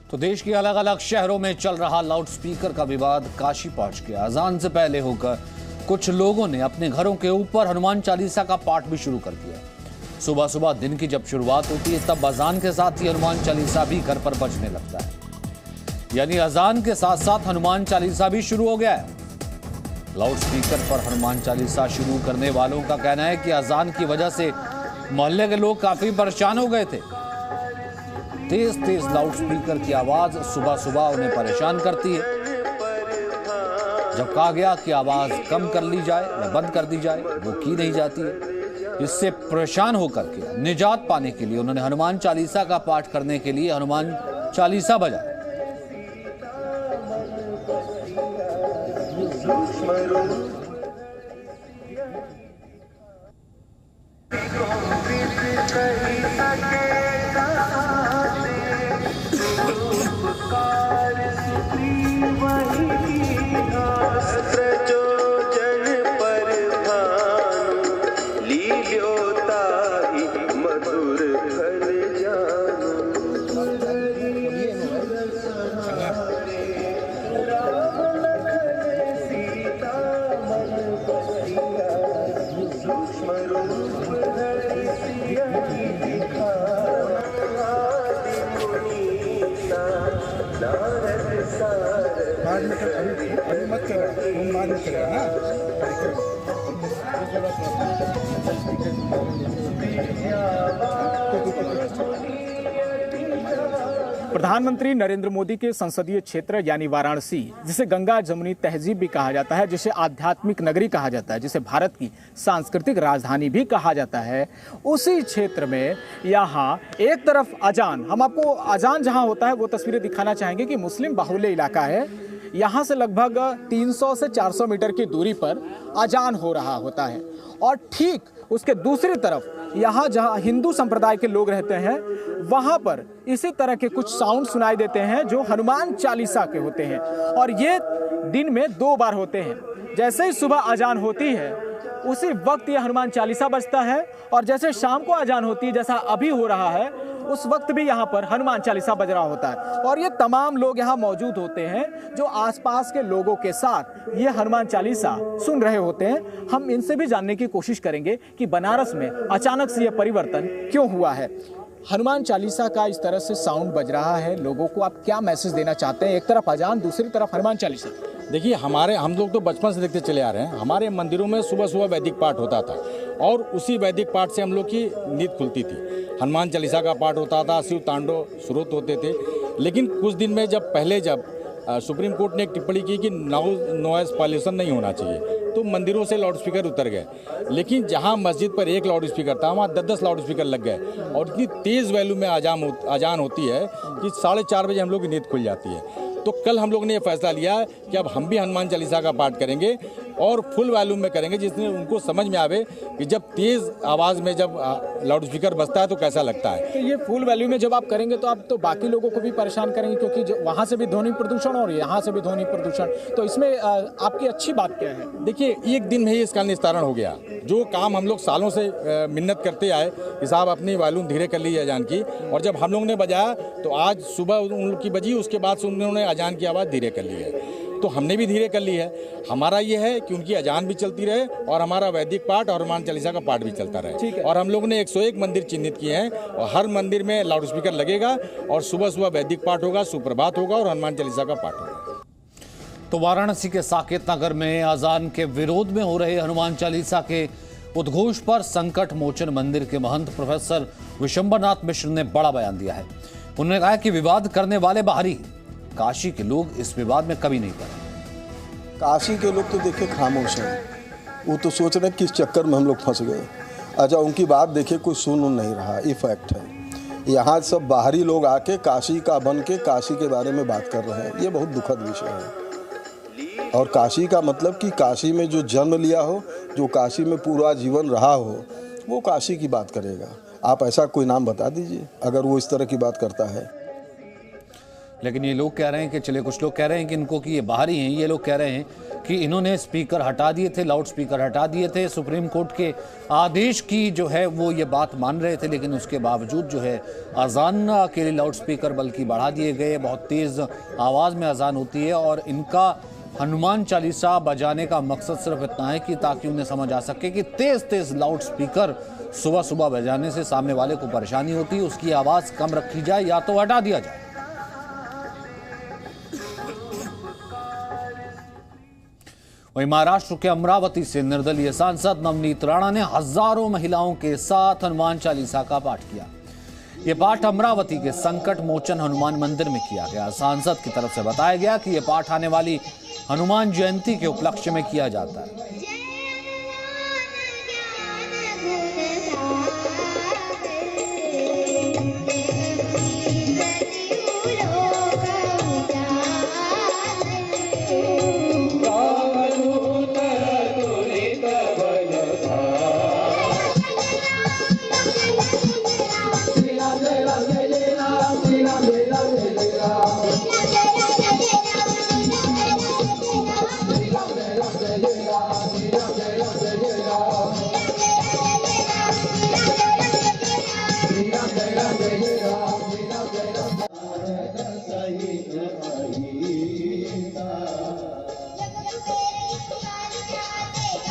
तो देश के अलग अलग शहरों में चल रहा लाउडस्पीकर का विवाद काशी पहुंच गया। अजान से पहले होकर कुछ लोगों ने अपने घरों के ऊपर हनुमान चालीसा का पाठ भी शुरू कर दिया। सुबह सुबह दिन की जब शुरुआत होती है तब अजान के साथ ही हनुमान चालीसा भी घर पर बजने लगता है, यानी अजान के साथ साथ हनुमान चालीसा भी शुरू हो गया है। लाउडस्पीकर पर हनुमान चालीसा शुरू करने वालों का कहना है कि अजान की वजह से मोहल्ले के लोग काफी परेशान हो गए थे। तेज तेज लाउडस्पीकर की आवाज सुबह सुबह उन्हें परेशान करती है। जब कहा गया कि आवाज कम कर ली जाए या बंद कर दी जाए, वो की नहीं जाती है। इससे परेशान होकर के निजात पाने के लिए उन्होंने हनुमान चालीसा का पाठ करने के लिए हनुमान चालीसा बजाया। प्रधानमंत्री नरेंद्र मोदी के संसदीय क्षेत्र यानी वाराणसी, जिसे गंगा जमुनी तहजीब भी कहा जाता है, जिसे आध्यात्मिक नगरी कहा जाता है, जिसे भारत की सांस्कृतिक राजधानी भी कहा जाता है, उसी क्षेत्र में यहाँ एक तरफ अजान, हम आपको अजान जहाँ होता है वो तस्वीरें दिखाना चाहेंगे कि मुस्लिम बाहुल्य इलाका है। यहाँ से लगभग 300 से 400 मीटर की दूरी पर अजान हो रहा होता है और ठीक उसके दूसरी तरफ यहाँ जहाँ हिंदू संप्रदाय के लोग रहते हैं वहाँ पर इसी तरह के कुछ साउंड सुनाई देते हैं जो हनुमान चालीसा के होते हैं और ये दिन में 2 बार होते हैं। जैसे ही सुबह अजान होती है उसी वक्त ये हनुमान चालीसा बजता है और जैसे शाम को अजान होती है, जैसा अभी हो रहा है, उस वक्त भी यहाँ पर हनुमान चालीसा बज रहा होता है और ये तमाम लोग यहाँ मौजूद होते हैं जो आसपास के लोगों के साथ ये हनुमान चालीसा सुन रहे होते हैं। हम इनसे भी जानने की कोशिश करेंगे कि बनारस में अचानक से ये परिवर्तन क्यों हुआ है। हनुमान चालीसा का इस तरह से साउंड बज रहा है, लोगों को आप क्या मैसेज देना चाहते हैं? एक तरफ अजान, दूसरी तरफ हनुमान चालीसा। देखिए, हम लोग तो बचपन से देखते चले आ रहे हैं। हमारे मंदिरों में सुबह सुबह वैदिक पाठ होता था और उसी वैदिक पाठ से हम लोग की नींद खुलती थी। हनुमान चालीसा का पाठ होता था, शिव तांडव स्रोत होते थे। लेकिन कुछ दिन में जब सुप्रीम कोर्ट ने एक टिप्पणी की कि नॉइज पॉल्यूशन नहीं होना चाहिए, तो मंदिरों से लाउडस्पीकर उतर गए। लेकिन जहां मस्जिद पर एक लाउडस्पीकर था वहां 10-10 लाउडस्पीकर लग गए और इतनी तेज़ वैल्यू में अजान होती है कि 4:30 बजे हम लोग की नींद खुल जाती है। तो कल हम लोग ने ये फैसला लिया कि अब हम भी हनुमान चालीसा का पाठ करेंगे और फुल वॉल्यूम में करेंगे, जिसमें उनको समझ में आवे कि जब तेज़ आवाज़ में जब लाउडस्पीकर बजता है तो कैसा लगता है। तो ये फुल वॉल्यूम में जब आप करेंगे तो आप तो बाकी लोगों को भी परेशान करेंगे, क्योंकि जो वहाँ से भी ध्वनि प्रदूषण और यहाँ से भी ध्वनि प्रदूषण, तो इसमें आपकी अच्छी बात क्या है? देखिए, एक दिन में ही इसका निस्तारण हो गया। जो काम हम लोग सालों से मिन्नत करते आए कि साहब अपनी वॉल्यूम धीरे कर लीजिए अजान की, और जब हम लोग ने बजाया तो आज सुबह उन लोग की बजी, उसके बाद से उन्होंने अजान की आवाज़ धीरे कर ली है, तो हमने भी धीरे कर ली है। हमारा ये है कि उनकी अजान भी चलती रहे और हमारा वैदिक पाठ और हनुमान चालीसा का पाठ भी चलता रहे। और हम लोग ने 101 मंदिर चिन्हित किए हैं और हर मंदिर में लाउडस्पीकर लगेगा और सुबह सुबह वैदिक पाठ होगा, सुप्रभात होगा और हनुमान चालीसा का पाठ होगा। तो वाराणसी के साकेत नगर में अजान के विरोध में हो रहे हनुमान चालीसा के उद्घोष पर संकट मोचन मंदिर के महंत प्रोफेसर विशंबरनाथ मिश्र ने बड़ा बयान दिया है। उन्होंने कहा कि विवाद करने वाले बाहरी, काशी के लोग इस विवाद में कभी नहीं पड़े। काशी के लोग तो देखिए खामोश हैं, वो तो सोच रहे हैं किस चक्कर में हम लोग फंस गए। अच्छा, उनकी बात देखिए कोई सुन नहीं रहा, ये फैक्ट है। यहाँ सब बाहरी लोग आके काशी का बन के काशी के बारे में बात कर रहे हैं, ये बहुत दुखद विषय है। और काशी का मतलब कि काशी में जो जन्म लिया हो, जो काशी में पूरा जीवन रहा हो, वो काशी की बात करेगा। आप ऐसा कोई नाम बता दीजिए अगर वो इस तरह की बात करता है। लेकिन ये लोग कह रहे हैं कि चले, कुछ लोग कह रहे हैं कि इनको कि ये बाहरी हैं, ये लोग कह रहे हैं कि इन्होंने स्पीकर हटा दिए थे, लाउड स्पीकर हटा दिए थे। सुप्रीम कोर्ट के आदेश की जो है वो ये बात मान रहे थे, लेकिन उसके बावजूद जो है अजान के लिए लाउड स्पीकर बल्कि बढ़ा दिए गए। बहुत तेज़ आवाज़ में अजान होती है और इनका हनुमान चालीसा बजाने का मकसद सिर्फ इतना है कि ताकि उन्हें समझ आ सके कि तेज़ तेज़ लाउड स्पीकर सुबह सुबह बजाने से सामने वाले को परेशानी होती है, उसकी आवाज़ कम रखी जाए या तो हटा दिया जाए। वहीं महाराष्ट्र के अमरावती से निर्दलीय सांसद नवनीत राणा ने हजारों महिलाओं के साथ हनुमान चालीसा का पाठ किया। यह पाठ अमरावती के संकट मोचन हनुमान मंदिर में किया गया। सांसद की तरफ से बताया गया कि यह पाठ आने वाली हनुमान जयंती के उपलक्ष्य में किया जाता है।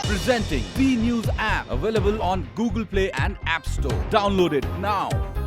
Presenting B News app, available on Google Play and App Store. Download it now.